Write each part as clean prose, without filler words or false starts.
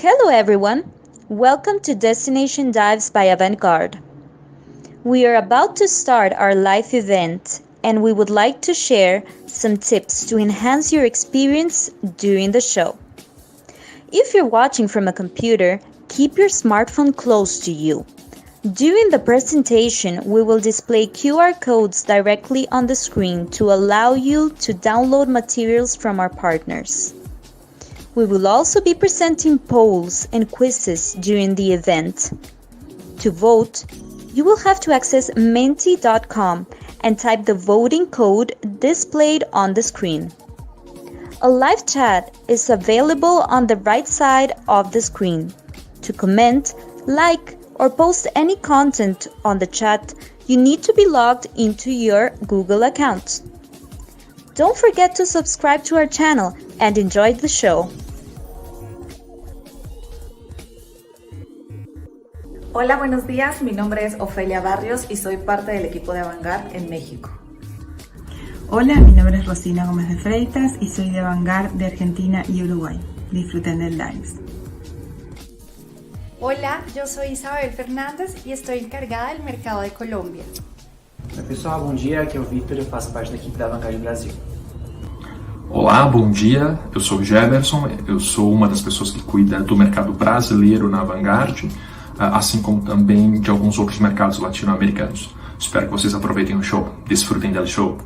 Hello everyone! Welcome to Destination Dives by Avant Garde. We are about to start our live event and we would like to share some tips to enhance your experience during the show. If you're watching from a computer, keep your smartphone close to you. During the presentation, we will display QR codes directly on the screen to allow you to download materials from our partners. We will also be presenting polls and quizzes during the event. To vote, you will have to access menti.com and type the voting code displayed on the screen. A live chat is available on the right side of the screen. To comment, like, or post any content on the chat, you need to be logged into your Google account. Don't forget to subscribe to our channel and enjoy the show. Hola, buenos días. Mi nombre es Ofelia Barrios y soy parte del equipo de Avant Garde en México. Hola, mi nombre es Rosina Gómez de Freitas y soy de Avant Garde de Argentina y Uruguay. Disfruten del Dives. Hola, yo soy Isabel Fernández y estoy encargada del mercado de Colombia. Oi pessoal, bom dia, aqui é o Victor e eu faço parte da equipe da Avant Garde Brasil. Olá, bom dia, eu sou o Jefferson, eu sou uma das pessoas que cuida do mercado brasileiro na Avant Garde, assim como também de alguns outros mercados latino-americanos. Espero que vocês aproveitem o show, desfrutem del show.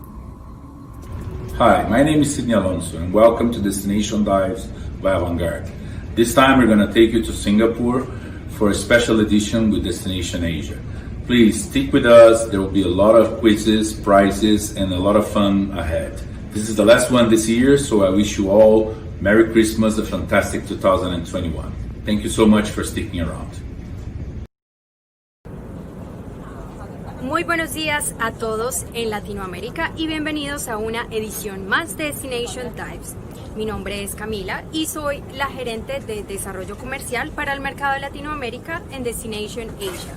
Hi, my name is Sidney Alonso and welcome to Destination Dives by Avant Garde. This time we're going to take you to Singapore for a special edition with Destination Asia. Please stick with us, there will be a lot of quizzes, prizes and a lot of fun ahead. This is the last one this year, so I wish you all Merry Christmas, a fantastic 2021. Thank you so much for sticking around. Muy buenos días a todos en Latinoamérica y bienvenidos a una edición más de Destination Dives. Mi nombre es Camila y soy la gerente de desarrollo comercial para el mercado de Latinoamérica en Destination Asia.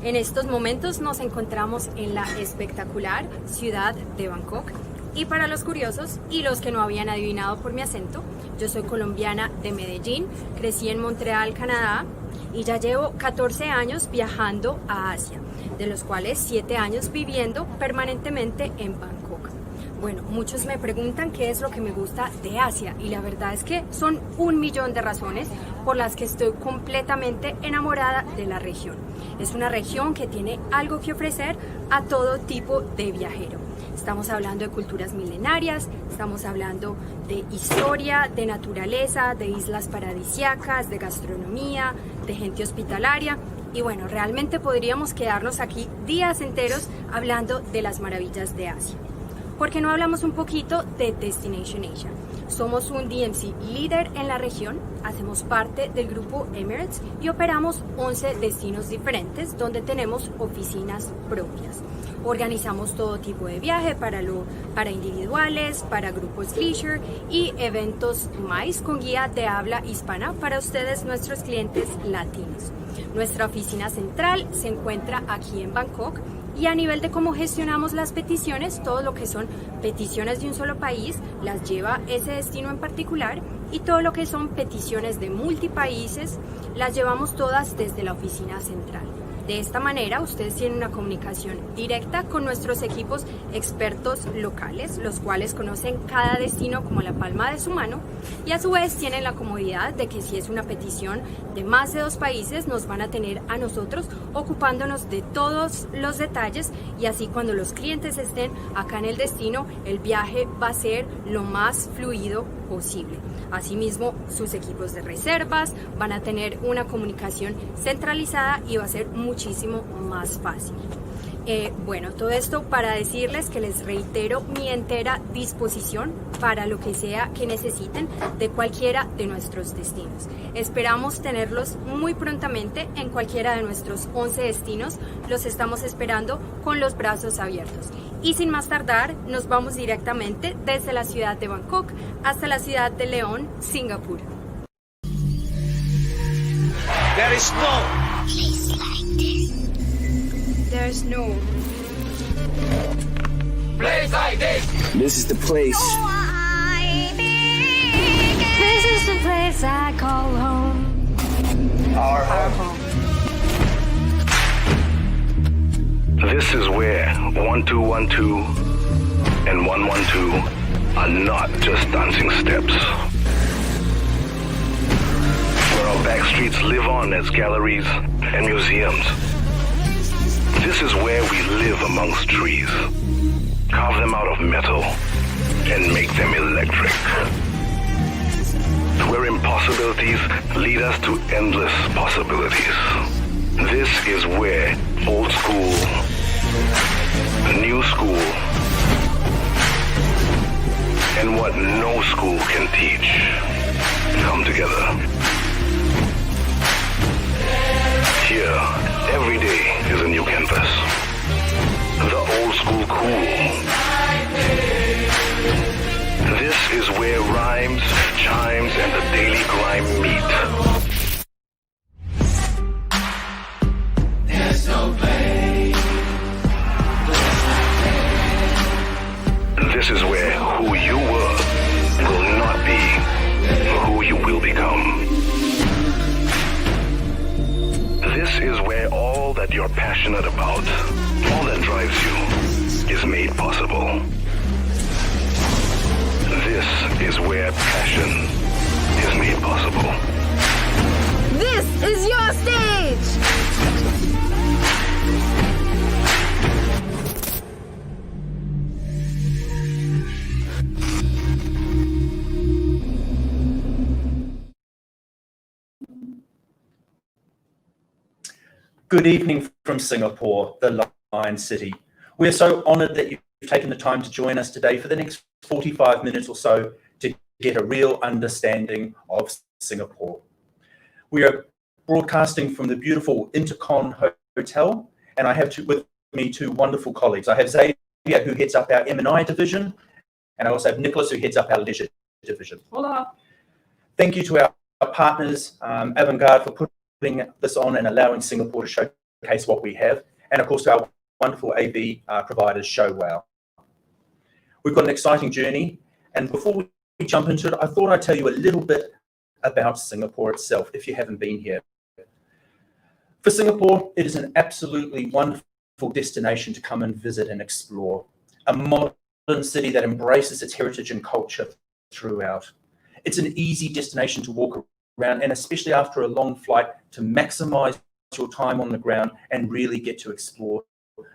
En estos momentos nos encontramos en la espectacular ciudad de Bangkok. Y para los curiosos y los que no habían adivinado por mi acento, yo soy colombiana de Medellín, crecí en Montreal, Canadá y ya llevo 14 años viajando a Asia, de los cuales 7 años viviendo permanentemente en Bangkok. Bueno, muchos me preguntan qué es lo que me gusta de Asia y la verdad es que son 1.000.000 de razones por las que estoy completamente enamorada de la región. Es una región que tiene algo que ofrecer a todo tipo de viajero. Estamos hablando de culturas milenarias, estamos hablando de historia, de naturaleza, de islas paradisíacas, de gastronomía, de gente hospitalaria. Y bueno, realmente podríamos quedarnos aquí días enteros hablando de las maravillas de Asia. ¿Por qué no hablamos un poquito de Destination Asia? Somos un DMC líder en la región, hacemos parte del grupo Emirates y operamos 11 destinos diferentes donde tenemos oficinas propias. Organizamos todo tipo de viaje para individuales, para grupos leisure y eventos más con guía de habla hispana para ustedes, nuestros clientes latinos. Nuestra oficina central se encuentra aquí en Bangkok. Y a nivel de cómo gestionamos las peticiones, todo lo que son peticiones de un solo país las lleva ese destino en particular y todo lo que son peticiones de multipaíses las llevamos todas desde la oficina central. De esta manera ustedes tienen una comunicación directa con nuestros equipos expertos locales, los cuales conocen cada destino como la palma de su mano y a su vez tienen la comodidad de que si es una petición de más de 2 países nos van a tener a nosotros ocupándonos de todos los detalles y así cuando los clientes estén acá en el destino el viaje va a ser lo más fluido posible. Asimismo, sus equipos de reservas van a tener una comunicación centralizada y va a ser muchísimo más fácil. Bueno, todo esto para decirles que les reitero mi entera disposición para lo que sea que necesiten de cualquiera de nuestros destinos. Esperamos tenerlos muy prontamente en cualquiera de nuestros 11 destinos. Los estamos esperando con los brazos abiertos. Y sin más tardar, nos vamos directamente desde la ciudad de Bangkok hasta la ciudad de León, Singapur. There is no place like this. There's no place like this. This is the place. This is the place I call home. our home. This is where 1212 and 112 are not just dancing steps. Where our back streets live on as galleries and museums. This is where we live amongst trees, carve them out of metal, and make them electric. Where impossibilities lead us to endless possibilities. This is where old school, new school, and what no school can teach come together. Here, every day is a new canvas. The old school cool. This is where rhymes, chimes, and the daily grime meet. There's no pain. This is where who you were will not be who you will become. This is where all that you're passionate about, all that drives you, is made possible. This is where passion is made possible. This is your stage! Good evening from Singapore, the Lion City. We are so honoured that you've taken the time to join us today for the next 45 minutes or so to get a real understanding of Singapore. We are broadcasting from the beautiful Intercon Hotel, and I have with me two wonderful colleagues. I have Xavier, who heads up our M&I division, and I also have Nicholas, who heads up our leisure division. Hola. Thank you to our partners, Avant Garde, for putting this on and allowing Singapore to showcase what we have, and of course to our wonderful AV providers, ShowWow. We've got an exciting journey, and before we jump into it, I thought I'd tell you a little bit about Singapore itself if you haven't been here. For Singapore, it is an absolutely wonderful destination to come and visit and explore. A modern city that embraces its heritage and culture throughout. It's an easy destination to walk around, and especially after a long flight, to maximize your time on the ground and really get to explore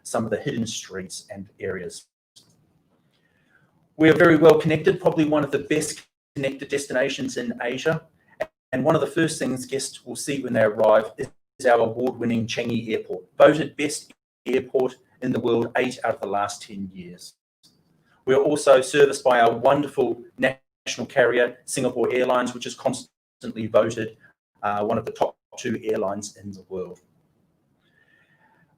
some of the hidden streets and areas. We are very well connected, probably one of the best connected destinations in Asia. And one of the first things guests will see when they arrive is our award-winning Changi Airport, voted best airport in the world 8 out of the last 10 years. We are also serviced by our wonderful national carrier, Singapore Airlines, which is constantly voted one of the top 2 airlines in the world.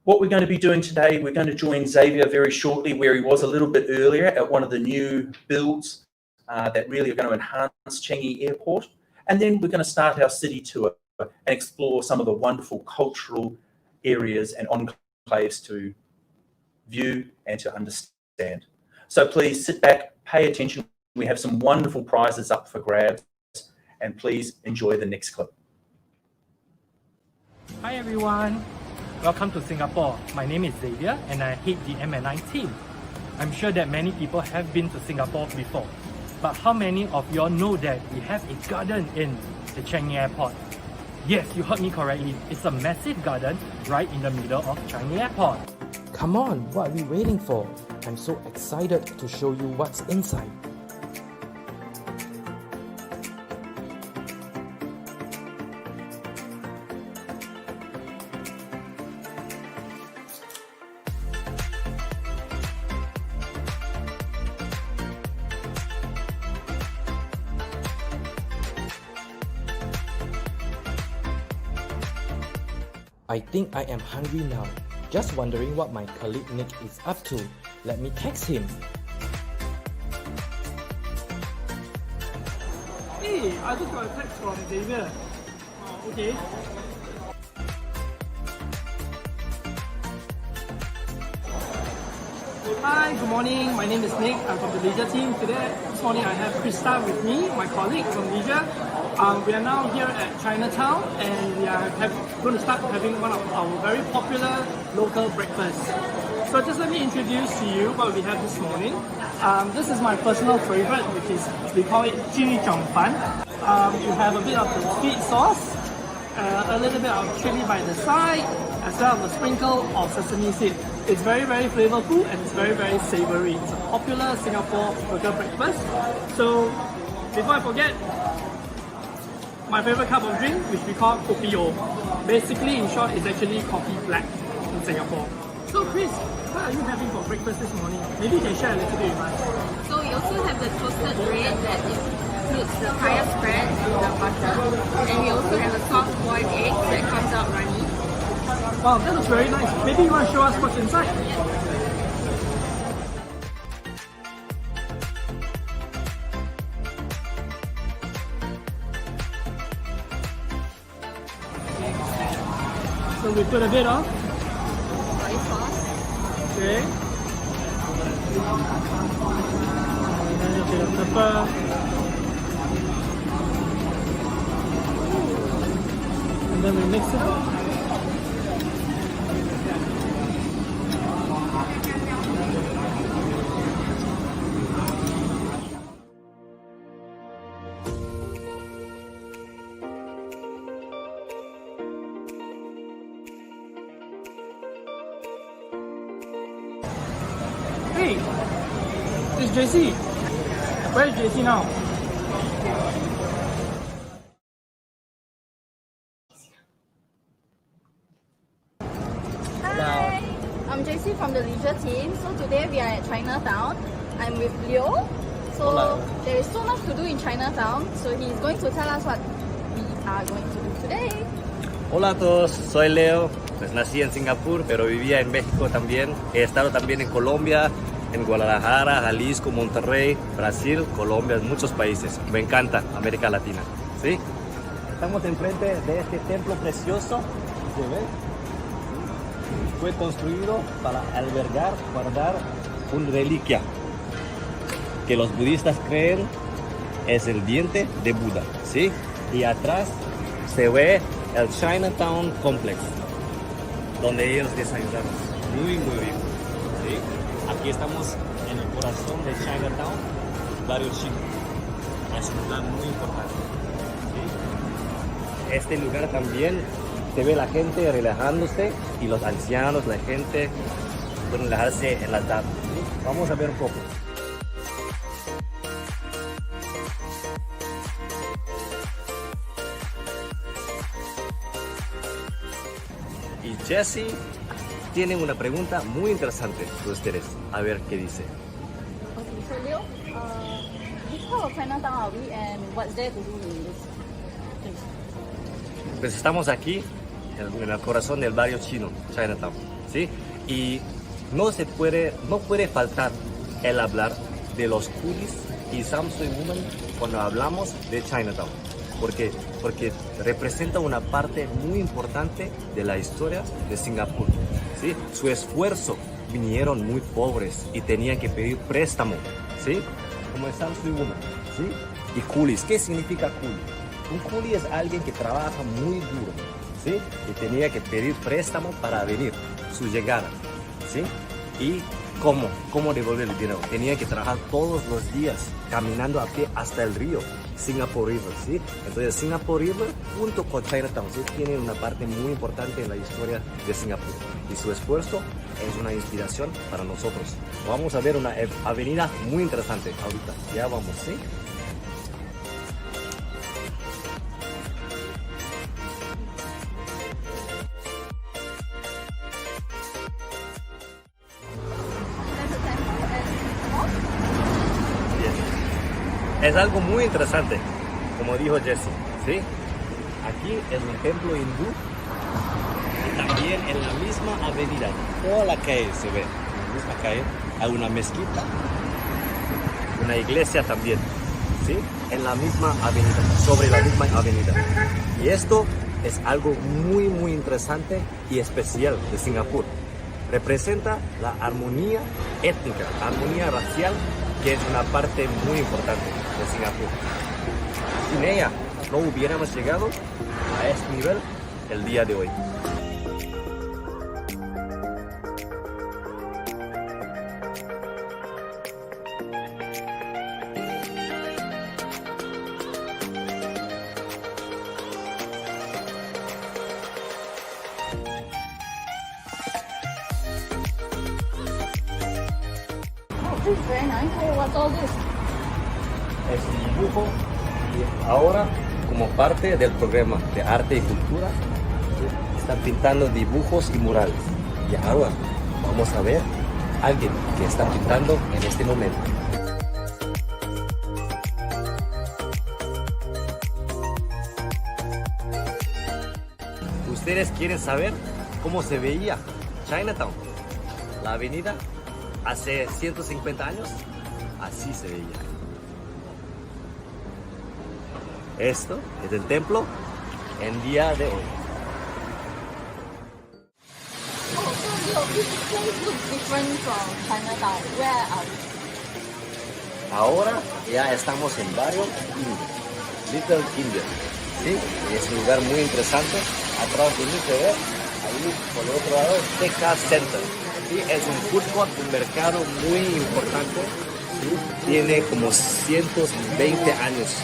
What we're going to be doing today, we're going to join Xavier very shortly, where he was a little bit earlier at one of the new builds that really are going to enhance Changi Airport. And then we're going to start our city tour and explore some of the wonderful cultural areas and enclaves to view and to understand. So please sit back, pay attention. We have some wonderful prizes up for grabs, and please enjoy the next clip. Hi everyone, welcome to Singapore. My name is Xavier and I head the M&I team. I'm sure that many people have been to Singapore before, but how many of y'all know that we have a garden in the Changi Airport? Yes, you heard me correctly. It's a massive garden right in the middle of Changi Airport. Come on, what are we waiting for? I'm so excited to show you what's inside. I think I am hungry now. Just wondering what my colleague Nick is up to. Let me text him. Hey, I just got a text from Xavier. Okay. Hi, good morning. My name is Nick. I'm from the leisure team. This morning I have Krista with me, my colleague from leisure. We are now here at Chinatown and we are going to start having one of our very popular local breakfasts. So just let me introduce to you what we have this morning. This is my personal favorite, which is, we call it chili zhongfan. You have a bit of the sweet sauce, a little bit of chili by the side, as well as a sprinkle of sesame seed. It's very, very flavorful and it's very, very savory. It's a popular Singapore local breakfast. So before I forget, my favorite cup of drink, which we call kopi o. Basically, in short, it's actually coffee black in Singapore. So Chris, what are you having for breakfast this morning? Maybe you can share a little bit with us. So we also have the toasted bread that includes the kaya spread with the butter, and we also have a soft boiled egg that comes out runny. Wow, that looks very nice. Maybe you want to show us what's inside? So we put a bit of Soy sauce. okay. And then a bit of pepper. And then we mix it up. Hey, it's JC. Where is JC now? Hi, I'm JC from the leisure team. So today we are at Chinatown. I'm with Leo. So there is so much to do in Chinatown. So he's going to tell us what we are going to do today. Hola a todos, soy Leo, pues nací en Singapur, pero vivía en México también. He estado también en Colombia, en Guadalajara, Jalisco, Monterrey, Brasil, Colombia, en muchos países. Me encanta América Latina, ¿sí? Estamos enfrente de este templo precioso, ¿se ve? Fue construido para albergar, guardar una reliquia que los budistas creen es el diente de Buda, ¿sí? Y atrás se ve el Chinatown Complex, donde ellos desayunaron. Muy bien. ¿Sí? Aquí estamos en el corazón de Chinatown, barrio chino. Es un lugar muy importante. ¿Sí? Este lugar también se ve la gente relajándose y los ancianos, la gente pueden relajarse en la tarde. ¿Sí? Vamos a ver un poco. Y Jesse tiene una pregunta muy interesante para ustedes. A ver qué dice. Okay, so Leo, which part of Chinatown are we and what's there to do in this place? Pues estamos aquí en el corazón del barrio chino, Chinatown, ¿sí? Y no puede faltar el hablar de los coolies y Samsung Woman cuando hablamos de Chinatown. Porque representa una parte muy importante de la historia de Singapur, ¿sí? Su esfuerzo, vinieron muy pobres y tenían que pedir préstamo, ¿sí? Como el Samsung Woman, ¿sí? Y coolies, ¿qué significa coolie? Un coolie es alguien que trabaja muy duro, ¿sí? Y tenía que pedir préstamo para venir, su llegada, ¿sí? Y ¿cómo devolver el dinero? Tenía que trabajar todos los días, caminando a pie hasta el río, Singapore River, ¿sí? Entonces Singapore River junto con Chinatown, ¿sí? Tiene una parte muy importante en la historia de Singapur. Y su esfuerzo es una inspiración para nosotros. Vamos a ver una avenida muy interesante ahorita. Ya vamos, ¿sí? Es algo muy interesante, como dijo Jesse, ¿sí? Aquí es un templo hindú y también en la misma avenida, toda la calle se ve, en la misma calle hay una mezquita, una iglesia también, ¿sí? En la misma avenida, sobre la misma avenida. Y esto es algo muy interesante y especial de Singapur. representa la armonía étnica, armonía racial, que es una parte muy importante de Singapur. Sin ella no hubiéramos llegado a este nivel el día de hoy. This is very nice. Hey, what's all this? Es un dibujo y ahora, como parte del programa de arte y cultura, están pintando dibujos y murales. Y ahora vamos a ver a alguien que está pintando en este momento. ¿Ustedes quieren saber cómo se veía Chinatown, la avenida, hace 150 años? Así se veía. Esto es el templo en día de hoy. Oh, so this place looks different from Chinatown. Where are we? Ahora ya estamos en barrio India, Little India. ¿Sí? Es un lugar muy interesante. Atrás de mí se ve, ahí por el otro lado, TK Center. ¿Sí? Es un food court, un mercado muy importante. ¿Sí? Tiene como 120 años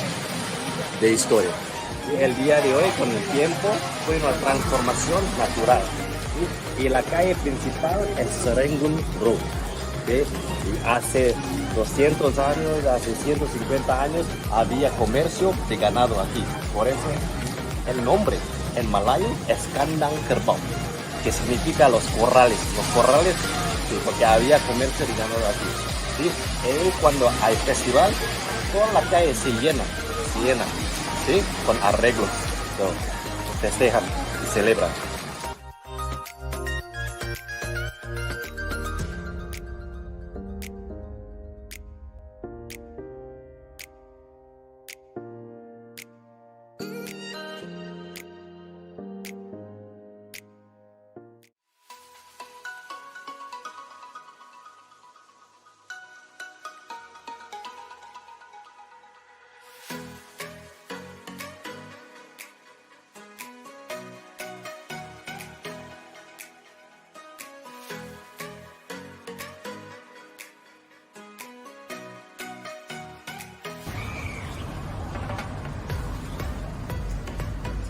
de historia. ¿Sí? El día de hoy, con el tiempo, fue una transformación natural. ¿Sí? Y la calle principal es Serangoon Road. ¿Sí? Y hace 200 años, hace 150 años, había comercio de ganado aquí. Por eso el nombre en malayo es Kandang Kerbau, que significa los corrales. Los corrales, sí, porque había comercio de ganado aquí. ¿Sí? Y cuando hay festival, toda la calle se llena, ¿sí? Con arreglos. So, festejan y celebran.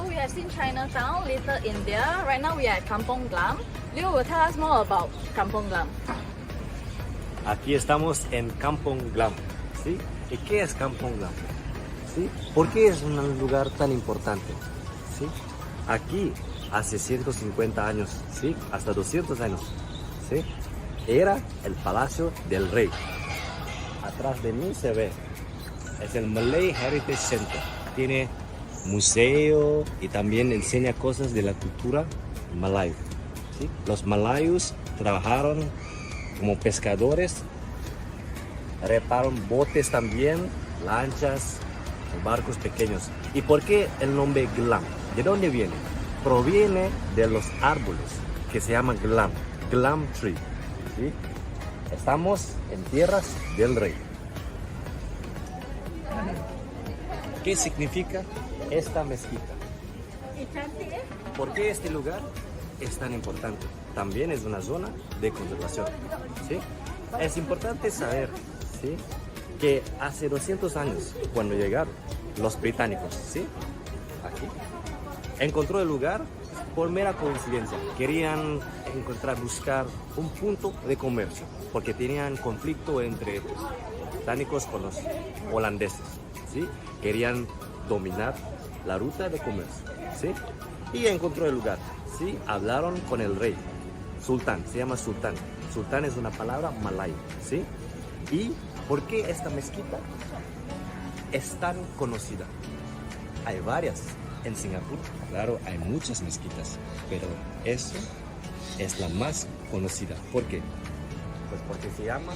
We have seen Chinatown, Little India. Right now we are at Kampong Glam. Leo will tell us more about Kampong Glam. Aquí estamos en Kampong Glam. ¿Sí? ¿Y qué es Kampong Glam? ¿Sí? ¿Por qué es un lugar tan importante? ¿Sí? Aquí, hace 150 años, ¿sí? Hasta 200 años, ¿sí? Era el palacio del rey. Atrás de mí se ve, es el Malay Heritage Center. Tiene museo y también enseña cosas de la cultura malaya. ¿Sí? Los malayos trabajaron como pescadores, repararon botes también, lanchas, barcos pequeños. ¿Y por qué el nombre Glam? ¿De dónde viene? Proviene de los árboles que se llaman Glam, Glam Tree. ¿Sí? Estamos en tierras del rey. ¿Qué significa esta mezquita? ¿Por qué este lugar es tan importante? También es una zona de conservación. ¿Sí? Es importante saber, ¿sí?, que hace 200 años, cuando llegaron los británicos, ¿sí?, aquí, encontró el lugar por mera coincidencia. Querían buscar un punto de comercio, porque tenían conflicto entre los británicos con los holandeses, ¿sí? Querían dominar la ruta de comercio, ¿sí? Y encontró el lugar, ¿sí? Hablaron con el rey, sultán, se llama sultán. Sultán es una palabra malaya, ¿sí? ¿Y por qué esta mezquita es tan conocida? Hay varias en Singapur, claro, hay muchas mezquitas, pero esta es la más conocida. ¿Por qué? Pues porque se llama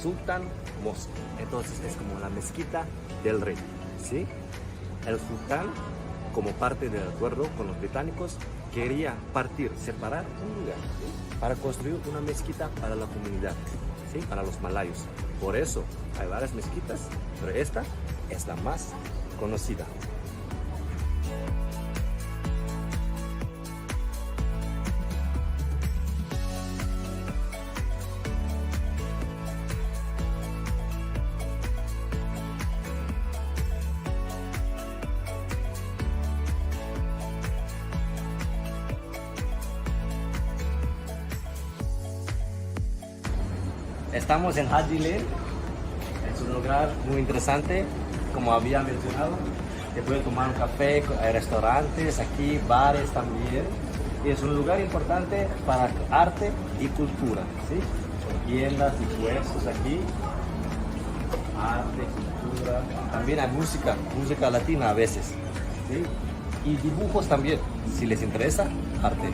Sultan Mosque. Entonces es como la mezquita del rey, ¿sí? El sultán como parte del acuerdo con los británicos, quería separar un lugar, ¿sí? Para construir una mezquita para la comunidad, ¿sí? Para los malayos. Por eso hay varias mezquitas, pero esta es la más conocida. Estamos en Haji Lane, es un lugar muy interesante, como había mencionado, te puedes tomar un café, hay restaurantes aquí, bares también, y es un lugar importante para arte y cultura, ¿sí? Tiendas y puestos aquí, arte, cultura, también hay música latina a veces, ¿sí? Y dibujos también, si les interesa, arte.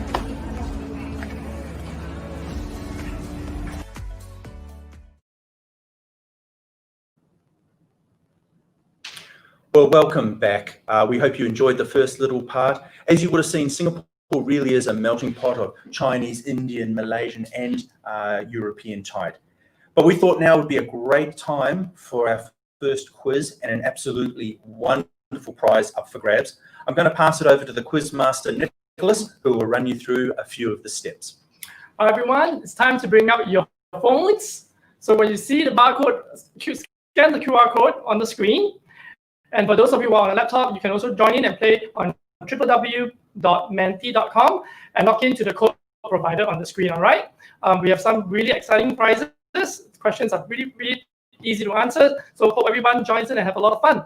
Well, welcome back. We hope you enjoyed the first little part. As you would have seen, Singapore really is a melting pot of Chinese, Indian, Malaysian, and European tide. But we thought now would be a great time for our first quiz and an absolutely wonderful prize up for grabs. I'm going to pass it over to the quiz master, Nicholas, who will run you through a few of the steps. Hi, everyone. It's time to bring out your phones. So when you see the barcode, scan the QR code on the screen. And for those of you who are on a laptop, you can also join in and play on www.menti.com and log into the code provided on the screen, all right? We have some really exciting prizes. The questions are really, really easy to answer. So hope everyone joins in and have a lot of fun.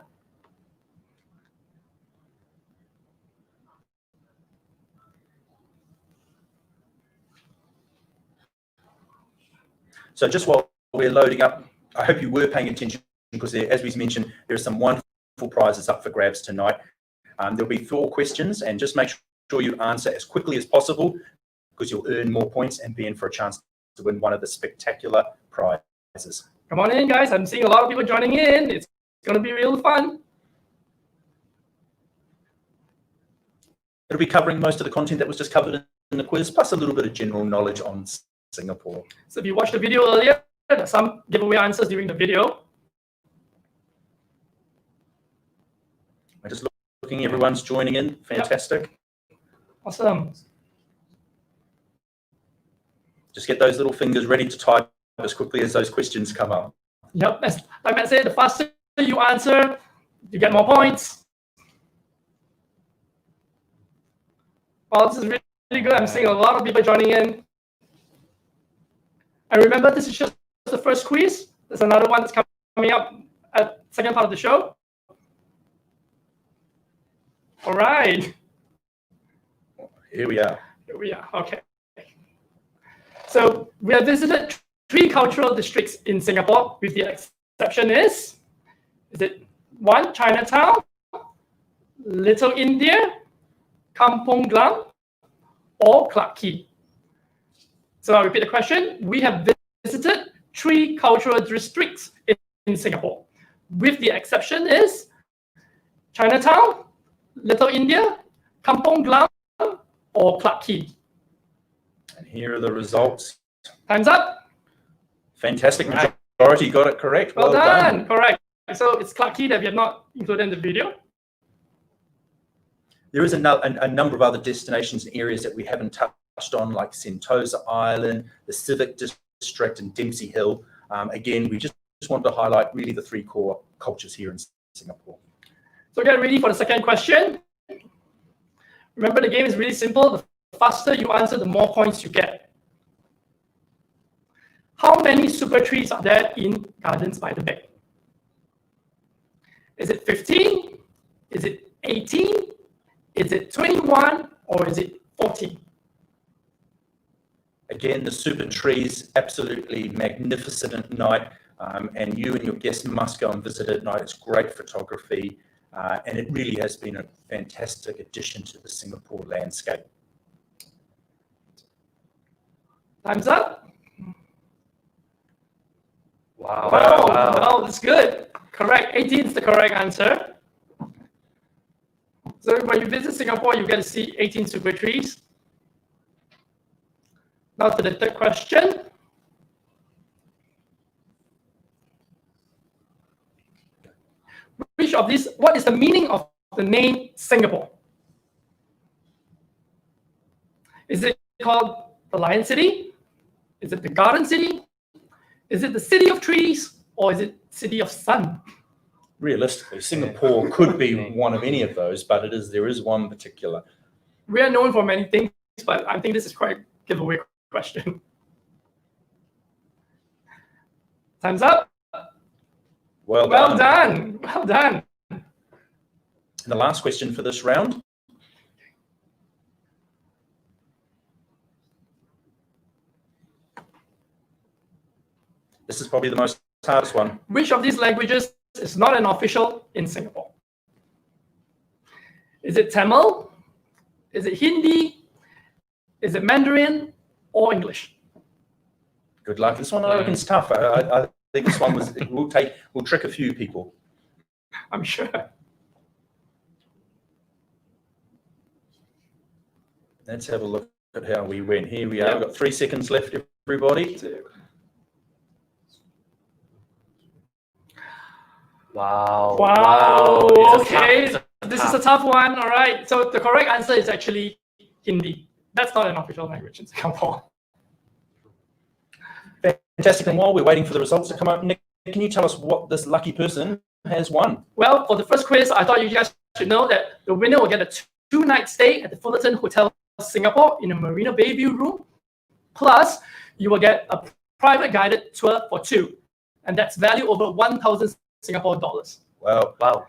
So just while we're loading up, I hope you were paying attention because as we mentioned, there are some wonderful prizes up for grabs tonight. There'll be 4 questions, and just make sure you answer as quickly as possible because you'll earn more points and be in for a chance to win one of the spectacular prizes. Come on in, guys. I'm seeing a lot of people joining in. It's going to be real fun. It'll be covering most of the content that was just covered in the quiz, plus a little bit of general knowledge on Singapore. So if you watched the video earlier, there's some giveaway answers during the video. I'm just looking, everyone's joining in. Fantastic. Yep. Awesome. Just get those little fingers ready to type as quickly as those questions come up. Yep. Like I said, the faster you answer, you get more points. Well, this is really, really good. I'm seeing a lot of people joining in. And remember, this is just the first quiz. There's another one that's coming up at the second part of the show. All right. Here we are. Here we are. Okay. So we have visited 3 cultural districts in Singapore, with the exception is it 1, Chinatown, Little India, Kampong Glam, or Clarke Quay? So I'll repeat the question. We have visited 3 cultural districts in Singapore, with the exception is Chinatown, Little India, Kampong Glam, or Clarke Quay? And here are the results. Time's up. Fantastic. Majority got it correct. Well done. Correct. So it's Clarke Quay that we have not included in the video. There is a number of other destinations and areas that we haven't touched on, like Sentosa Island, the Civic District, and Dempsey Hill. Again, we just wanted to highlight really the 3 core cultures here in Singapore. So get ready for the second question. Remember, the game is really simple. The faster you answer, the more points you get. How many super trees are there in Gardens by the Bay? Is it 15? Is it 18? Is it 21? Or is it 14? Again, the super trees, absolutely magnificent night. And you and your guests must go and visit it at night. It's great photography. And it really has been a fantastic addition to the Singapore landscape. Time's up. Wow. Wow, that's good. Correct. 18 is the correct answer. So when you visit Singapore, you get to see 18 super trees. Now to the third question. Which of these, what is the meaning of the name Singapore? Is it called the Lion City? Is it the Garden City? Is it the City of Trees? Or is it City of Sun? Realistically, Singapore could be one of any of those, but there is one particular. We are known for many things, but I think this is quite a giveaway question. Time's up. Well done. Well done. And the last question for this round. This is probably the most hardest one. Which of these languages is not an official in Singapore? Is it Tamil? Is it Hindi? Is it Mandarin or English? Good luck. This one I reckon is tough. I think this one will trick a few people. I'm sure. Let's have a look at how we went. Here we are. We've got 3 seconds left, everybody. Wow. Wow. It's Okay. This is a tough one. All right. So the correct answer is actually Hindi. That's not an official language in Singapore. Fantastic. And while we're waiting for the results to come up, Nick, can you tell us what this lucky person has won? Well, for the first quiz, I thought you guys should know that the winner will get a 2-night stay at the Fullerton Hotel Singapore in a Marina Bay View room. Plus, you will get a private guided tour for 2. And that's valued over 1,000 Singapore dollars. Wow. Wow.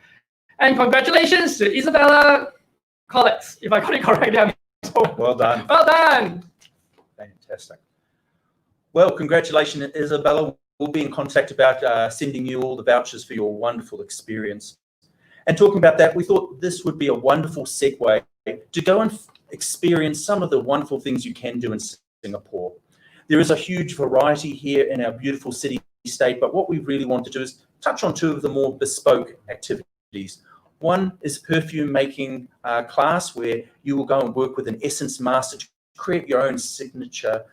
And congratulations to Isabella Collins, if I got it correct. Well done. Well done. Fantastic. Well, congratulations, Isabella. We'll be in contact about sending you all the vouchers for your wonderful experience. And talking about that, we thought this would be a wonderful segue to go and experience some of the wonderful things you can do in Singapore. There is a huge variety here in our beautiful city-state, but what we really want to do is touch on 2 of the more bespoke activities. One is perfume making class, where you will go and work with an essence master to create your own signature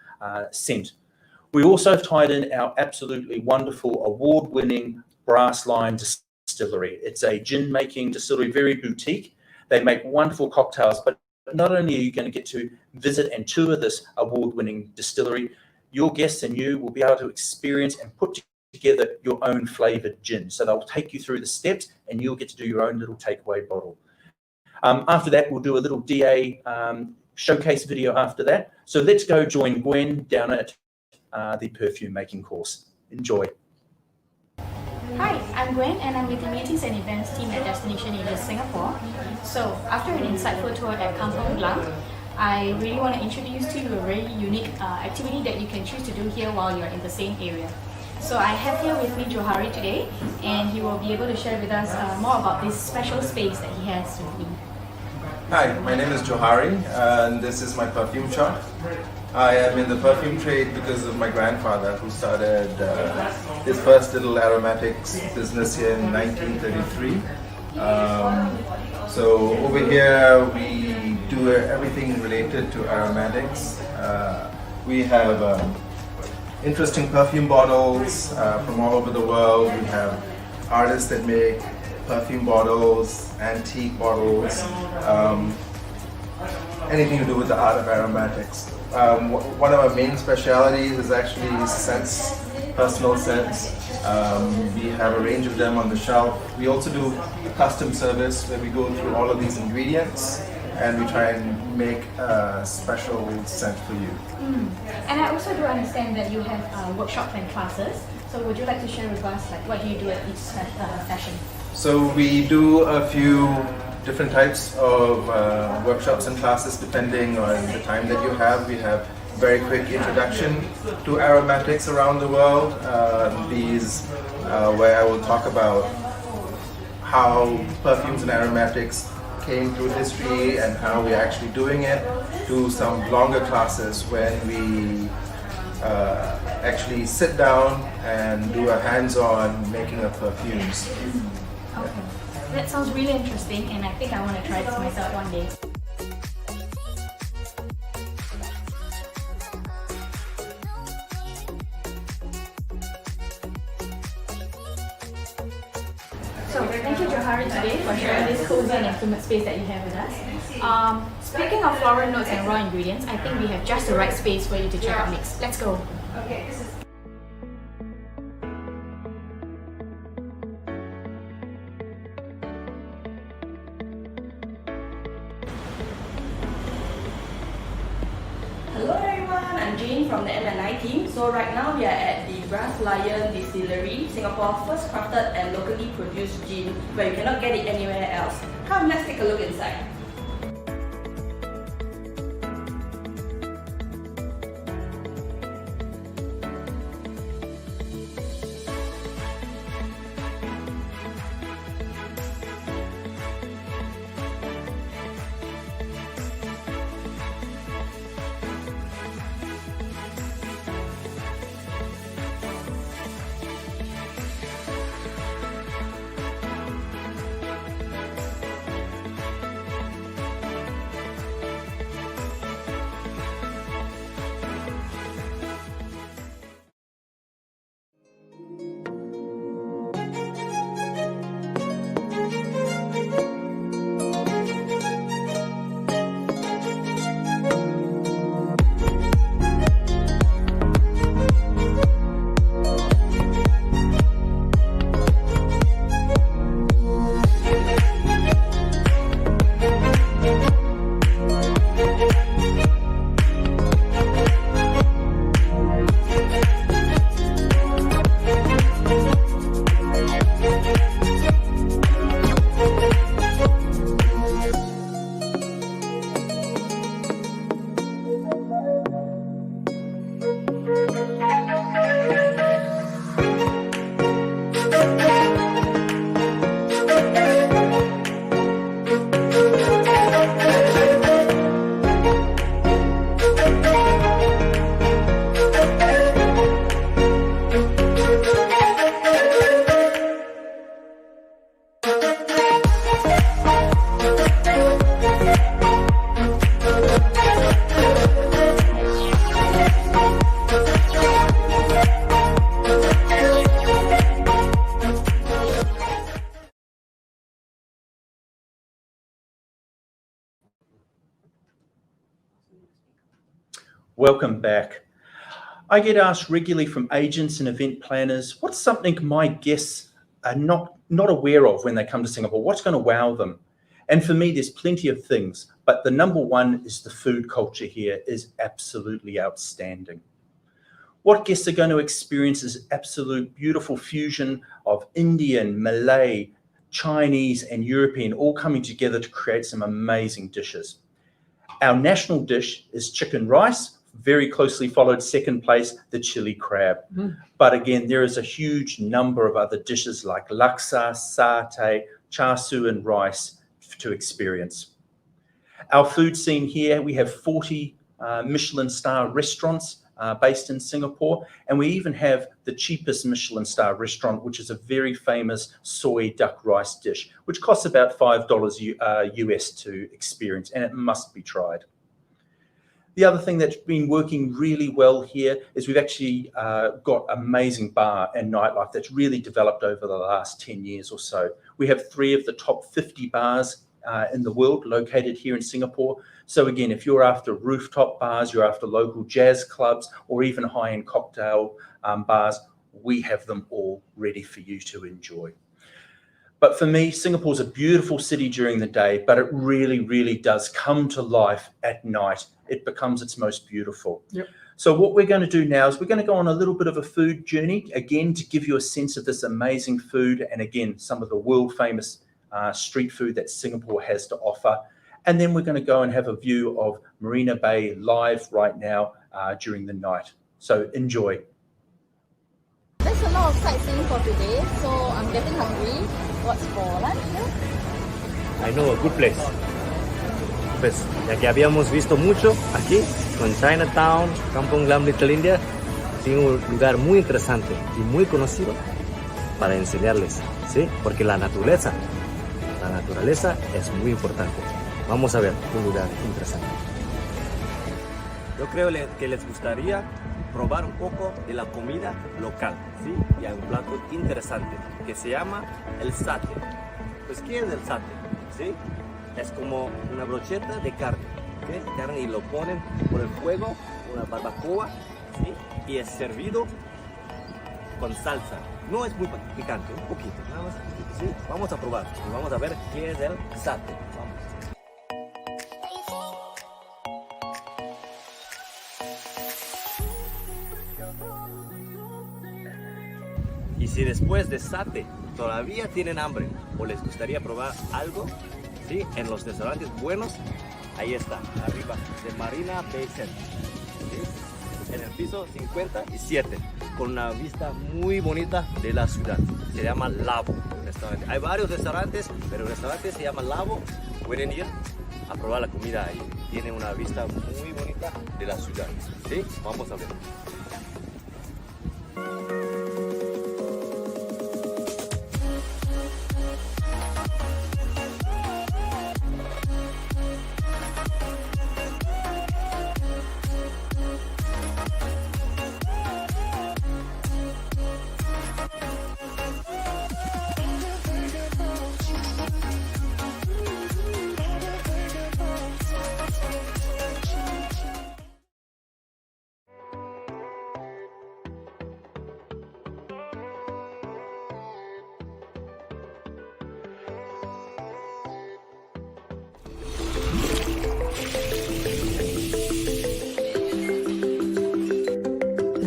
scent. We also have tied in our absolutely wonderful award-winning Brass Line Distillery. It's a gin-making distillery, very boutique. They make wonderful cocktails, but not only are you going to get to visit and tour this award-winning distillery, your guests and you will be able to experience and put together your own flavored gin. So they'll take you through the steps and you'll get to do your own little takeaway bottle. After that, we'll do a little DA showcase video after that. So let's go join Gwen down at the perfume making course. Enjoy. Hi, I'm Gwen and I'm with the Meetings and Events team at Destination Asia Singapore. So after an insightful tour at Kampong Glam, I really want to introduce to you a very unique activity that you can choose to do here while you're in the same area. So I have here with me Johari today, and he will be able to share with us more about this special space that he has with me. Hi, my name is Johari and this is my perfume shop. I am in the perfume trade because of my grandfather, who started his first little aromatics business here in 1933. So over here we do everything related to aromatics. We have interesting perfume bottles from all over the world. We have artists that make perfume bottles, antique bottles, anything to do with the art of aromatics. One of our main specialities is actually scents, personal scents. We have a range of them on the shelf. We also do a custom service where we go through all of these ingredients and we try and make a special scent for you. And I also do understand that you have workshops and classes. So would you like to share with us, like, what do you do at each session? So we do a few different types of workshops and classes depending on the time that you have. We have very quick introduction to aromatics around the world. These where I will talk about how perfumes and aromatics came through history and how we're actually doing it, to some longer classes when we actually sit down and do a hands-on making of perfumes. Okay. That sounds really interesting, and I think I want to try this myself one day. So, thank you Johari today for sharing this cozy and intimate space that you have with us. Speaking of floral notes and raw ingredients, I think we have just the right space for you to check out next. Let's go! Okay, this is Hello everyone, I'm Jane from the M&I team. So right now we are at the Brass Lion Distillery, Singapore's first crafted and locally produced gin, where you cannot get it anywhere else. Come, let's take a look inside. Welcome back. I get asked regularly from agents and event planners, what's something my guests are not aware of when they come to Singapore? What's going to wow them? And for me, there's plenty of things, but the number one is the food culture here is absolutely outstanding. What guests are going to experience is absolute beautiful fusion of Indian, Malay, Chinese, and European all coming together to create some amazing dishes. Our national dish is chicken rice, very closely followed second place, the chili crab. But again, there is a huge number of other dishes like laksa, satay, char siu, and rice to experience. Our food scene here, we have 40 Michelin star restaurants based in Singapore, and we even have the cheapest Michelin star restaurant, which is a very famous soy duck rice dish, which costs about $5 US to experience, and it must be tried. The other thing that's been working really well here is we've actually got amazing bar and nightlife that's really developed over the last 10 years or so. We have 3 of the top 50 bars in the world located here in Singapore. So again, if you're after rooftop bars, you're after local jazz clubs, or even high-end cocktail bars, we have them all ready for you to enjoy. But for me, Singapore's a beautiful city during the day, but it really, really does come to life at night. It becomes its most beautiful. Yep. So what we're going to do now is we're going to go on a little bit of a food journey, again, to give you a sense of this amazing food and, again, some of the world-famous street food that Singapore has to offer. And then we're going to go and have a view of Marina Bay live right now during the night. So enjoy. There's a lot of sightseeing for today, so I'm getting hungry. What's for lunch? I know a good place. Pues, ya que habíamos visto mucho aquí, con Chinatown, Kampong Glam, Little India, tengo un lugar muy interesante y muy conocido para enseñarles, ¿sí? Porque la naturaleza La naturaleza es muy importante. Vamos a ver un lugar interesante. Yo creo que les gustaría probar un poco de la comida local, ¿sí? Y hay un plato interesante que se llama el sate. Pues, ¿qué es el sate? ¿Sí? Es como una brocheta de carne, ¿ok? Carne y lo ponen por el fuego, una barbacoa, ¿sí? Y es servido con salsa. No es muy picante, un poquito, nada más un poquito, ¿sí? Vamos a probar y vamos a ver qué es el sate. Vamos. Y si después de sate todavía tienen hambre o les gustaría probar algo, ¿sí? En los restaurantes buenos, ahí está, arriba, de Marina Bay Center, ¿sí? En el piso 57, con una vista muy bonita de la ciudad. Se llama Lavo restaurante. Hay varios restaurantes, pero el restaurante se llama Lavo. Pueden ir a probar la comida ahí. Tiene una vista muy bonita de la ciudad, ¿sí? Vamos a ver.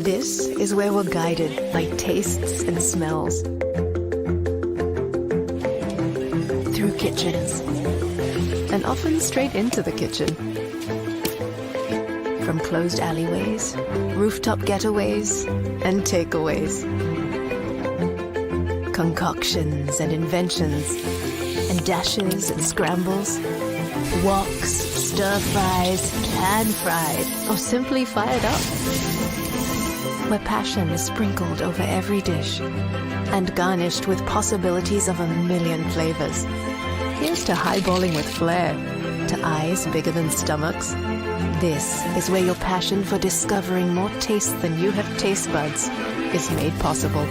This is where we're guided by tastes and smells. Through kitchens, and often straight into the kitchen. From closed alleyways, rooftop getaways, and takeaways. Concoctions and inventions, and dashes and scrambles. Woks, stir-fries, pan-fried, or simply fired up. Where passion is sprinkled over every dish and garnished with possibilities of a million flavors. Here's to highballing with flair, to eyes bigger than stomachs. This is where your passion for discovering more taste than you have taste buds is made possible.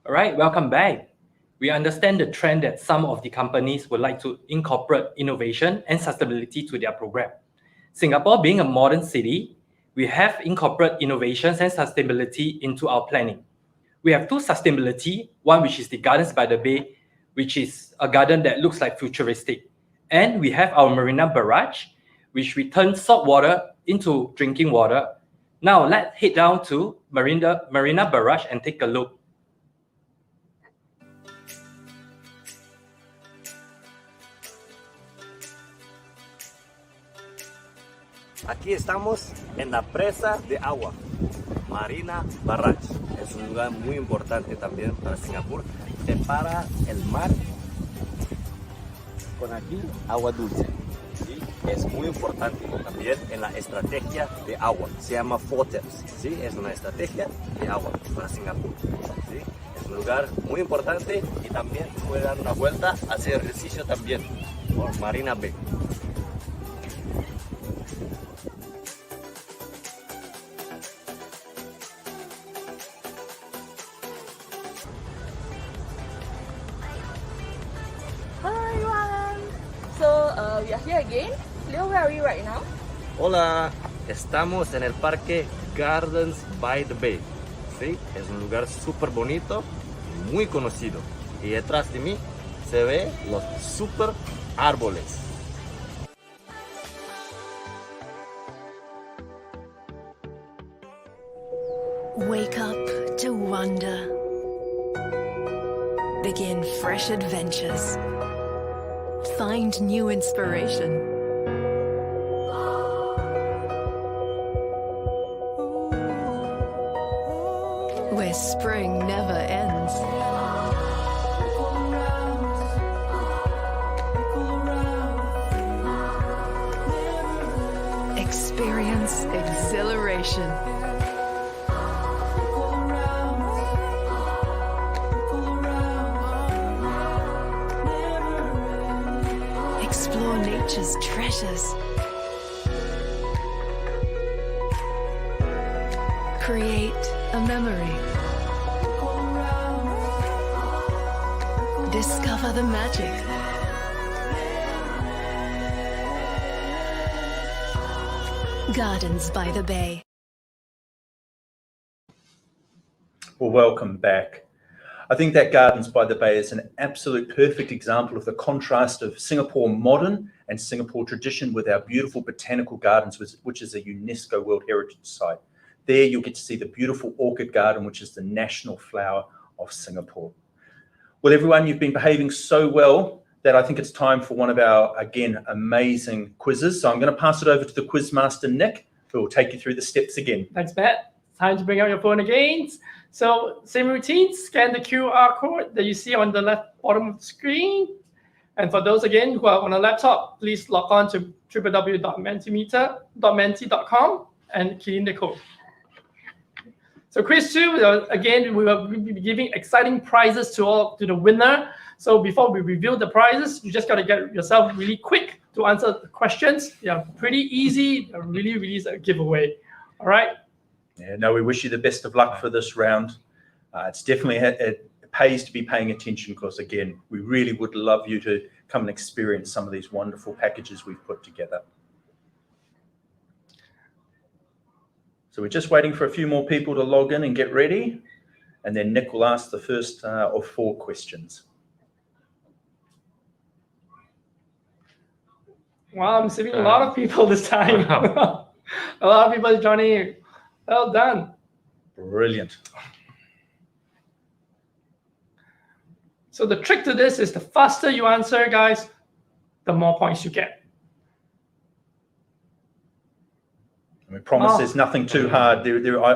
All right, welcome back. We understand the trend that some of the companies would like to incorporate innovation and sustainability to their program. Singapore being a modern city, we have incorporated innovations and sustainability into our planning. We have two sustainability, one which is the Gardens by the Bay, which is a garden that looks like futuristic. And we have our Marina Barrage, which we turn salt water into drinking water. Now let's head down to Marina Barrage and take a look. Aquí estamos en la presa de agua, Marina Barrage. Es un lugar muy importante también para Singapur. Separa el mar con aquí agua dulce. ¿Sí? Es muy importante también en la estrategia de agua. Se llama FOTERS. ¿Sí? Es una estrategia de agua para Singapur. ¿Sí? Es un lugar muy importante y también puede dar una vuelta, hacer ejercicio también por Marina Bay. We are here again. Leo, where are we right now? Hola, estamos en el parque Gardens by the Bay. ¿Sí? Es un lugar súper bonito, muy conocido. Y detrás de mí se ve los súper árboles. Wake up to wonder. Begin fresh adventures. Find new inspiration. Where spring never ends. Experience exhilaration. nature's treasures. Create a memory. Discover the magic. Gardens by the Bay. Well, welcome back. I think that Gardens by the Bay is an absolute perfect example of the contrast of Singapore modern and Singapore tradition with our beautiful botanical gardens, which is a UNESCO World Heritage Site. There you'll get to see the beautiful orchid garden, which is the national flower of Singapore. Well, everyone, you've been behaving so well that I think it's time for one of our, again, amazing quizzes. So I'm going to pass it over to the quiz master, Nick, who will take you through the steps again. Thanks, Matt. Time to bring out your phone again. So same routine, scan the QR code that you see on the left bottom of the screen. And for those, again, who are on a laptop, please log on to www.mentimeter.menti.com and key in the code. So quiz 2, again, we will be giving exciting prizes to the winner. So before we reveal the prizes, you just got to get yourself really quick to answer the questions. Yeah, pretty easy, really is a giveaway. All right. Yeah, no, we wish you the best of luck for this round. It's definitely, it pays to be paying attention because, again, we really would love you to come and experience some of these wonderful packages we've put together. So we're just waiting for a few more people to log in and get ready. And then Nick will ask the first of 4 questions. Wow, I'm seeing a lot of people this time. A lot of people joining. Well done. Brilliant. So the trick to this is the faster you answer, guys, the more points you get. And we promise there's nothing too hard.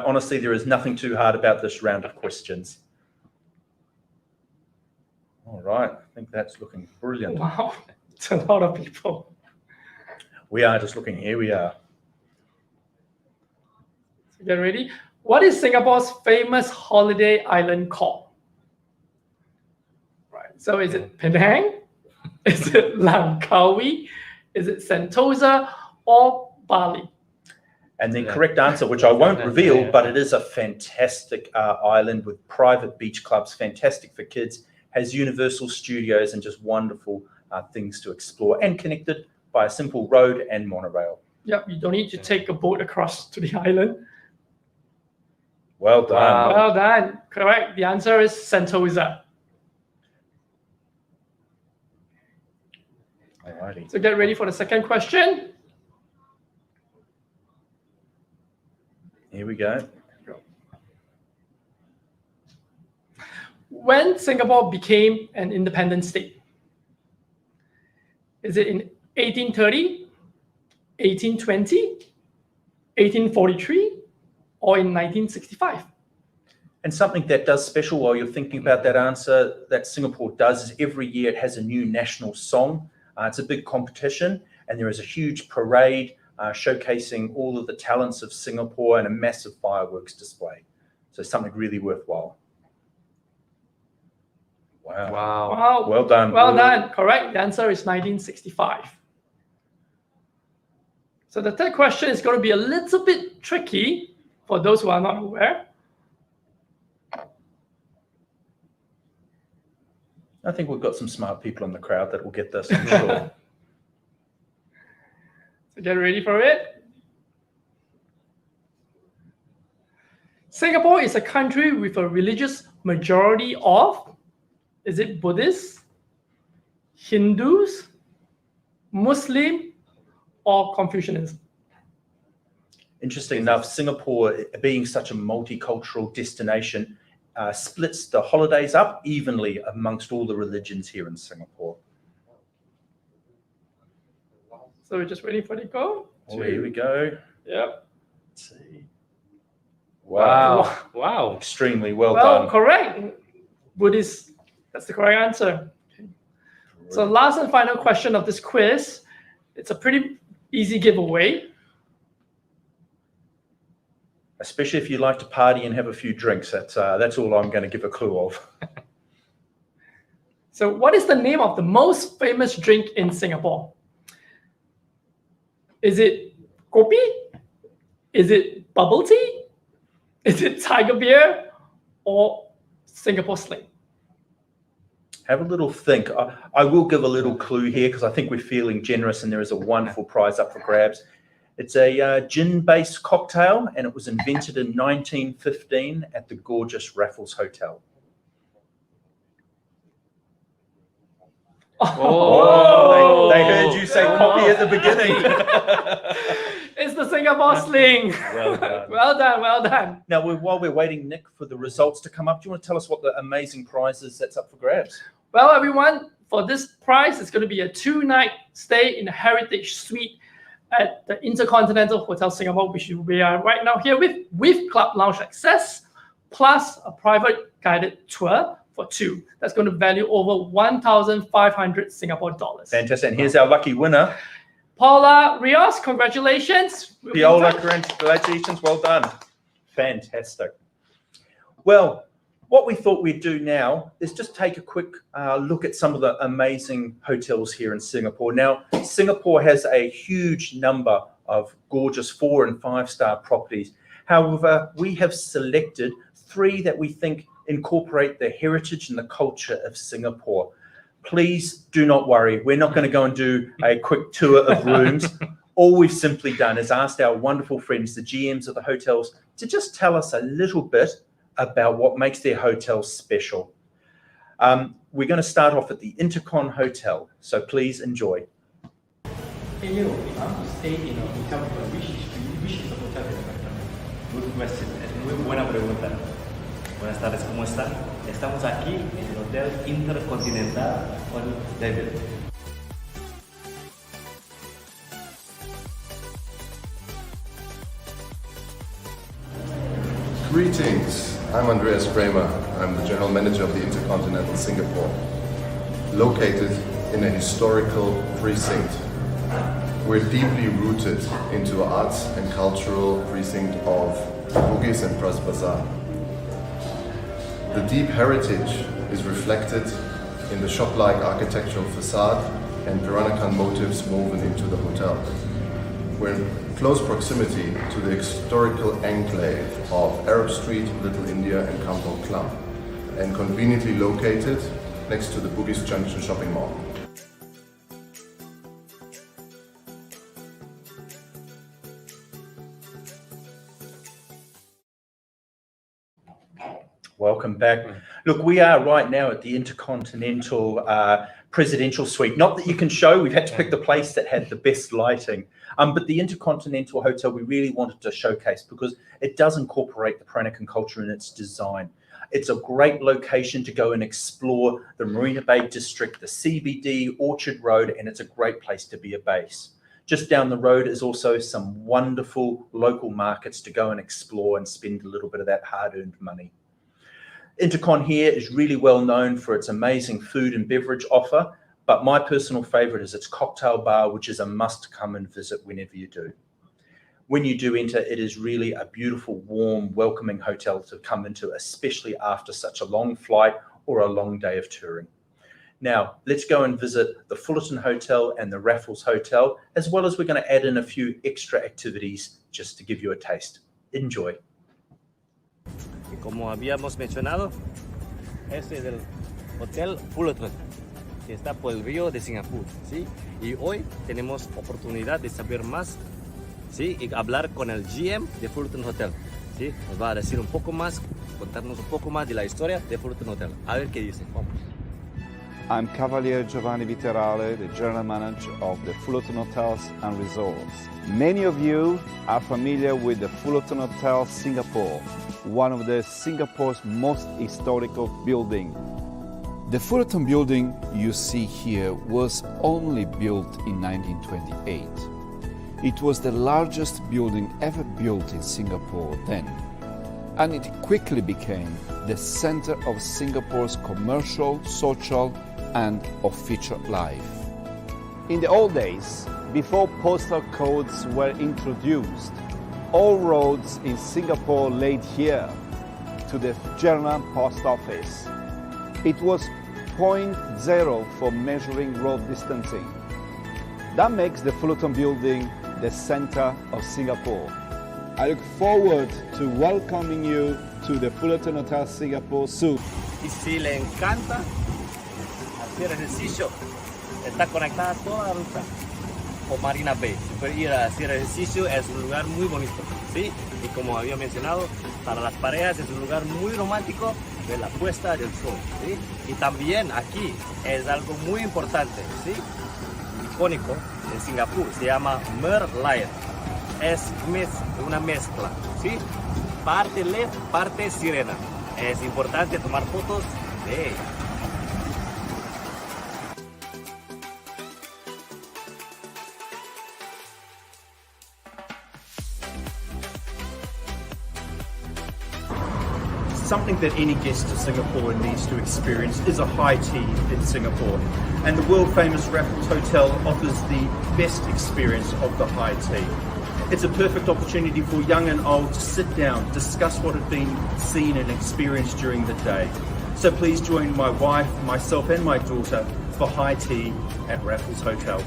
Honestly, there is nothing too hard about this round of questions. All right, I think that's looking brilliant. Wow, it's a lot of people. We are just looking, here we are. So get ready. What is Singapore's famous holiday island called? Right, so is it Penang? Is it Langkawi? Is it Sentosa or Bali? And the correct answer, which I won't reveal, but it is a fantastic island with private beach clubs, fantastic for kids, has universal studios and just wonderful things to explore and connected by a simple road and monorail. Yep, you don't need to take a boat across to the island. Well done. Wow. Well done. Correct. The answer is Sentosa. Alrighty. So get ready for the second question. Here we go. When Singapore became an independent state? Is it in 1830, 1820, 1843, or in 1965? And something that does special while you're thinking about that answer that Singapore does is every year it has a new national song. It's a big competition and there is a huge parade showcasing all of the talents of Singapore and a massive fireworks display. So something really worthwhile. Wow. Wow. Well done. Well done. Correct. The answer is 1965. So the third question is going to be a little bit tricky for those who are not aware. I think we've got some smart people in the crowd that will get this, I'm sure. So get ready for it. Singapore is a country with a religious majority of, is it Buddhists, Hindus, Muslim, or Confucianism? Interesting enough, Singapore, being such a multicultural destination, splits the holidays up evenly amongst all the religions here in Singapore. So we're just waiting for it to go. Oh, here we go. Yep. Let's see. Wow. Wow. Extremely well done. Correct. Buddhist, that's the correct answer. Okay. So last and final question of this quiz. It's a pretty easy giveaway. Especially if you like to party and have a few drinks. That's all I'm going to give a clue of. So what is the name of the most famous drink in Singapore? Is it kopi? Is it bubble tea? Is it tiger beer? Or Singapore Sling? Have a little think. I will give a little clue here because I think we're feeling generous and there is a wonderful prize up for grabs. It's a gin-based cocktail and it was invented in 1915 at the gorgeous Raffles Hotel. Oh, they heard you say poppy at the beginning. It's the Singapore Sling. Well done. Well done, well done. Now, while we're waiting, Nick, for the results to come up, do you want to tell us what the amazing prize is that's up for grabs? Well, everyone, for this prize, it's going to be a 2-night stay in the Heritage Suite at the Intercontinental Hotel Singapore, which we are right now here with club lounge access, plus a private guided tour for 2. That's going to value over 1,500 Singapore dollars. Fantastic. And here's our lucky winner. Paula Rios, congratulations. Viola, congratulations. Well done. Fantastic. Well, what we thought we'd do now is just take a quick look at some of the amazing hotels here in Singapore. Now, Singapore has a huge number of gorgeous 4- and 5-star properties. However, we have selected 3 that we think incorporate the heritage and the culture of Singapore. Please do not worry. We're not going to go and do a quick tour of rooms. All we've simply done is asked our wonderful friends, the GMs of the hotels, to just tell us a little bit about what makes their hotels special. We're going to start off at the Intercon Hotel, so please enjoy. Hey, yo, if I want to stay in a hotel, which is the hotel that you recommend? Good question. Es muy buena pregunta. Buenas tardes, ¿cómo están? Estamos aquí en el Hotel Intercontinental con David. Greetings, I'm Andreas Kramer. I'm the General Manager of the Intercontinental Singapore, located in a historical precinct. We're deeply rooted into the arts and cultural precinct of Bugis and Bras Basah. The deep heritage is reflected in the shop-like architectural facade and Peranakan motifs woven into the hotel. We're in close proximity to the historical enclave of Arab Street, Little India and Kampong Glam, and conveniently located next to the Bugis Junction shopping mall. Welcome back. Look, we are right now at the Intercontinental Presidential Suite. Not that you can show, we've had to pick the place that had the best lighting. But the Intercontinental Hotel we really wanted to showcase because it does incorporate the Peranakan culture in its design. It's a great location to go and explore the Marina Bay District, the CBD, Orchard Road, and it's a great place to be a base. Just down the road is also some wonderful local markets to go and explore and spend a little bit of that hard-earned money. Intercon here is really well known for its amazing food and beverage offer, but my personal favorite is its cocktail bar, which is a must come and visit whenever you do. When you do enter, it is really a beautiful, warm, welcoming hotel to come into, especially after such a long flight or a long day of touring. Now, let's go and visit the Fullerton Hotel and the Raffles Hotel, as well as we're going to add in a few extra activities just to give you a taste. Enjoy. Y como habíamos mencionado, este es el Hotel Fullerton, que está por el río de Singapur, ¿sí? Y hoy tenemos oportunidad de saber más, ¿sí? Y hablar con el GM de Fullerton Hotel, ¿sí? Nos va a decir un poco más, contarnos un poco más de la historia de Fullerton Hotel. A ver qué dice. Vamos. I'm Cavalier Giovanni Viterale, the General Manager of the Fullerton Hotels and Resorts. Many of you are familiar with the Fullerton Hotel Singapore, one of Singapore's most historical buildings. The Fullerton building you see here was only built in 1928. It was the largest building ever built in Singapore then, and it quickly became the center of Singapore's commercial, social, and official life. In the old days, before postal codes were introduced, all roads in Singapore led here to the General Post Office. It was 0.0 for measuring road distancing. That makes the Fullerton building the center of Singapore. I look forward to welcoming you to the Fullerton Hotel Singapore soon. Y si le encanta hacer ejercicio, está conectada toda la ruta. O Marina Bay, si puede ir a hacer ejercicio, es un lugar muy bonito, ¿sí? Y como había mencionado, para las parejas es un lugar muy romántico de la puesta del sol, ¿sí? Y también aquí es algo muy importante, ¿sí? Icónico en Singapur, se llama Merlion. Es una mezcla, ¿sí? Parte LED, parte sirena. Es importante tomar fotos de ella. Something that any guest to Singapore needs to experience is a high tea in Singapore, and the world famous Raffles Hotel offers the best experience of the high tea. It's a perfect opportunity for young and old to sit down, discuss what had been seen and experienced during the day. So please join my wife, myself and my daughter for high tea at Raffles Hotel.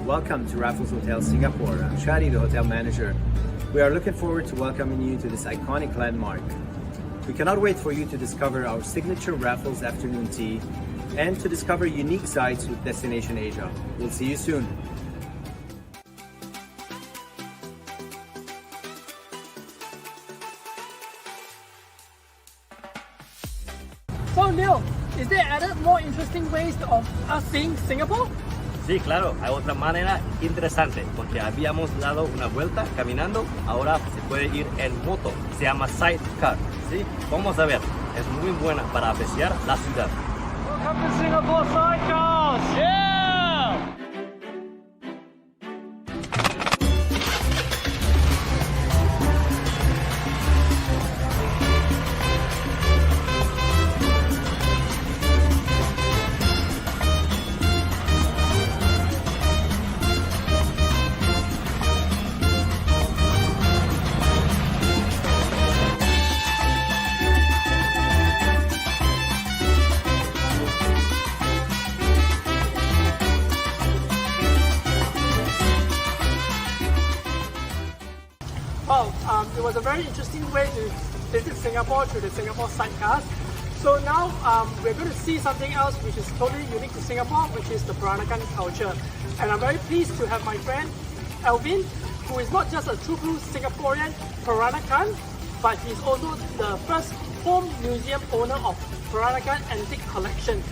Welcome to Raffles Hotel Singapore. I'm Shadi, the hotel manager. We are looking forward to welcoming you to this iconic landmark. We cannot wait for you to discover our signature Raffles afternoon tea and to discover unique sites with Destination Asia. We'll see you soon. So Neil, is there other more interesting ways of us seeing Singapore? Sí, claro, hay otra manera interesante, porque habíamos dado una vuelta caminando, ahora se puede ir en moto, se llama sidecar, ¿sí? Vamos a ver, es muy buena para apreciar la ciudad. Welcome to Singapore Sidecars! Yeah! It was a very interesting way to visit Singapore through the Singapore sidecars. So now we're going to see something else which is totally unique to Singapore, which is the Peranakan culture. And I'm very pleased to have my friend Alvin, who is not just a true blue Singaporean Peranakan, but he's also the first home museum owner of Peranakan Antique Collection.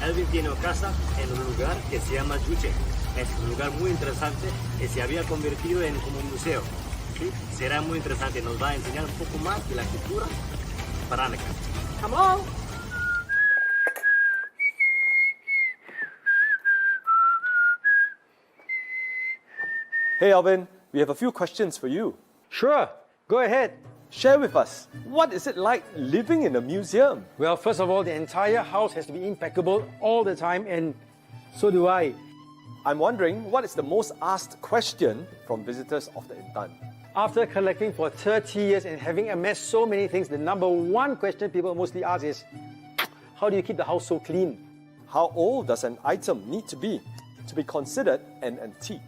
Alvin tiene casa en un lugar que se llama Juche. Es un lugar muy interesante que se había convertido en como un museo. ¿Sí? Será muy interesante, nos va a enseñar un poco más de la cultura Peranakan. Come on! Hey Alvin, we have a few questions for you. Sure, go ahead. Share with us, what is it like living in a museum? Well, first of all, the entire house has to be impeccable all the time, and so do I. I'm wondering, what is the most asked question from visitors of the Intan? After collecting for 30 years and having amassed so many things, the number one question people mostly ask is, how do you keep the house so clean? How old does an item need to be considered an antique?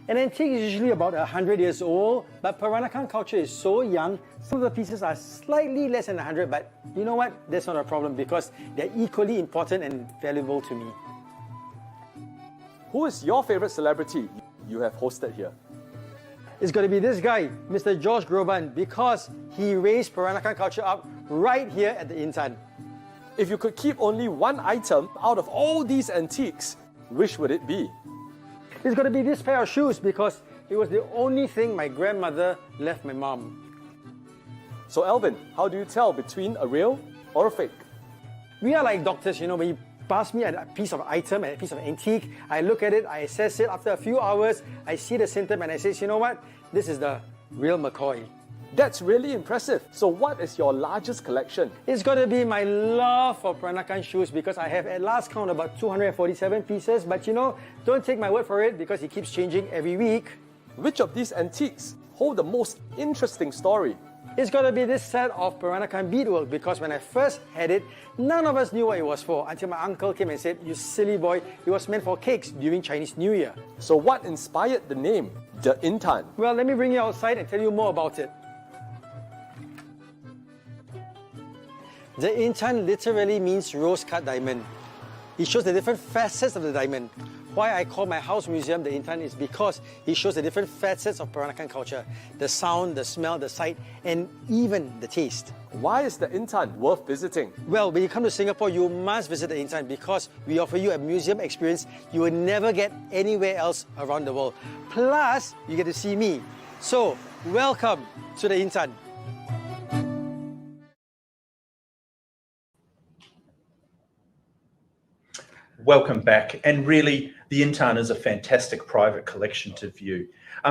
An antique is usually about 100 years old, but Peranakan culture is so young, some of the pieces are slightly less than 100, but you know what? That's not a problem because they're equally important and valuable to me. Who is your favorite celebrity you have hosted here? It's got to be this guy, Mr. George Groban, because he raised Peranakan culture up right here at the Intan. If you could keep only one item out of all these antiques, which would it be? It's got to be this pair of shoes because it was the only thing my grandmother left my mom. So Alvin, how do you tell between a real or a fake? We are like doctors, you know, when you pass me a piece of item, a piece of antique. I look at it, I assess it. After a few hours, I see the symptom and I say, you know what? This is the real McCoy. That's really impressive. So what is your largest collection? It's got to be my love for Peranakan shoes because I have at last count about 247 pieces. But you know, don't take my word for it because it keeps changing every week. Which of these antiques hold the most interesting story? It's got to be this set of Peranakan beadwork because when I first had it, none of us knew what it was for until my uncle came and said, you silly boy, it was meant for cakes during Chinese New Year. So what inspired the name, the Intan? Well, let me bring you outside and tell you more about it. The Intan literally means rose-cut diamond. It shows the different facets of the diamond. Why I call my house museum the Intan is because it shows the different facets of Peranakan culture. The sound, the smell, the sight, and even the taste. Why is the Intan worth visiting? Well, when you come to Singapore, you must visit the Intan because we offer you a museum experience you will never get anywhere else around the world. Plus, you get to see me. So, welcome to the Intan. Welcome back. And really, the Intan is a fantastic private collection to view.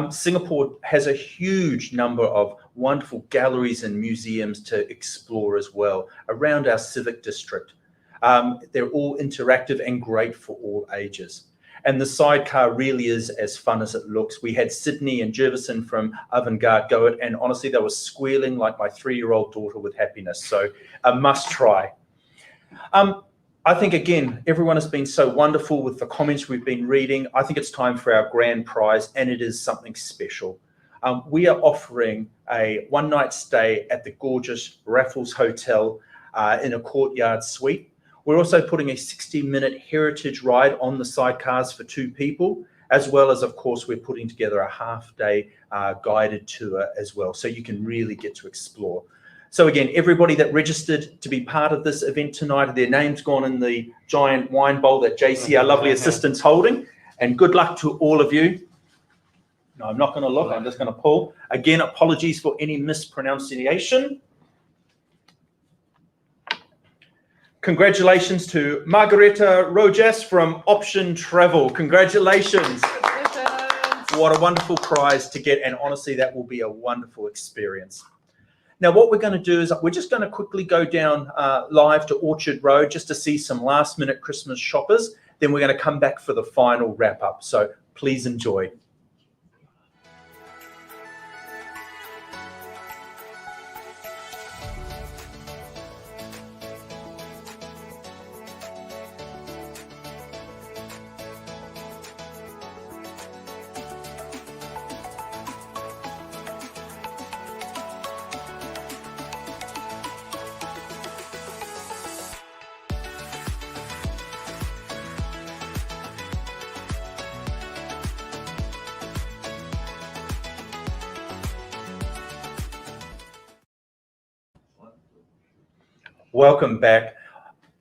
Singapore has a huge number of wonderful galleries and museums to explore as well around our civic district. They're all interactive and great for all ages. And the sidecar really is as fun as it looks. We had Sydney and Jervison from Avant Garde go it, and honestly, they were squealing like my 3-year-old daughter with happiness. So a must try. I think, again, everyone has been so wonderful with the comments we've been reading. I think it's time for our grand prize, and it is something special. We are offering a one-night stay at the gorgeous Raffles Hotel in a courtyard suite. We're also putting a 60-minute heritage ride on the sidecars for 2 people, as well as, of course, we're putting together a half-day guided tour as well, so you can really get to explore. So again, everybody that registered to be part of this event tonight, their name's gone in the giant wine bowl that JC, our lovely assistant's holding. And good luck to all of you. No, I'm not going to look. I'm just going to pull. Again, apologies for any mispronunciation. Congratulations to Margareta Rojas from Option Travel. Congratulations. What a wonderful prize to get. And honestly, that will be a wonderful experience. Now, what we're going to do is we're just going to quickly go down live to Orchard Road just to see some last-minute Christmas shoppers. Then we're going to come back for the final wrap-up. So please enjoy. Welcome back.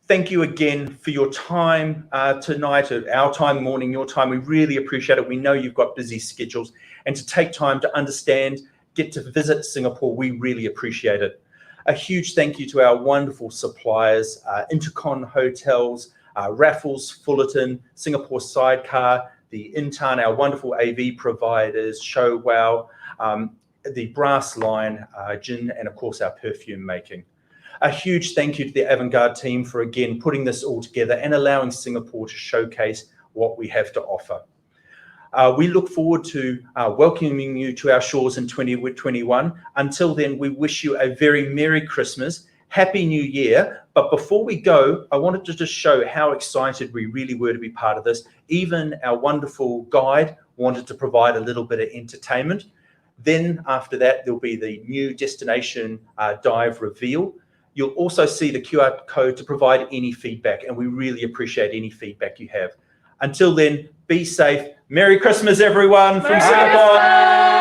Thank you again for your time tonight, our time, morning, your time. We really appreciate it. We know you've got busy schedules, and to take time to understand, get to visit Singapore, we really appreciate it. A huge thank you to our wonderful suppliers, Intercon Hotels, Raffles, Fullerton, Singapore Sidecar, the Intan, our wonderful AV providers, Show Wow, the Brass Line, Gin, and of course our perfume making. A huge thank you to the Avant Garde team for, again, putting this all together and allowing Singapore to showcase what we have to offer. We look forward to welcoming you to our shores in 2021. Until then, we wish you a very Merry Christmas, Happy New Year. But before we go, I wanted to just show how excited we really were to be part of this. Even our wonderful guide wanted to provide a little bit of entertainment. Then after that, there'll be the new destination dive reveal. You'll also see the QR code to provide any feedback, and we really appreciate any feedback you have. Until then, be safe. Merry Christmas, everyone, from Singapore.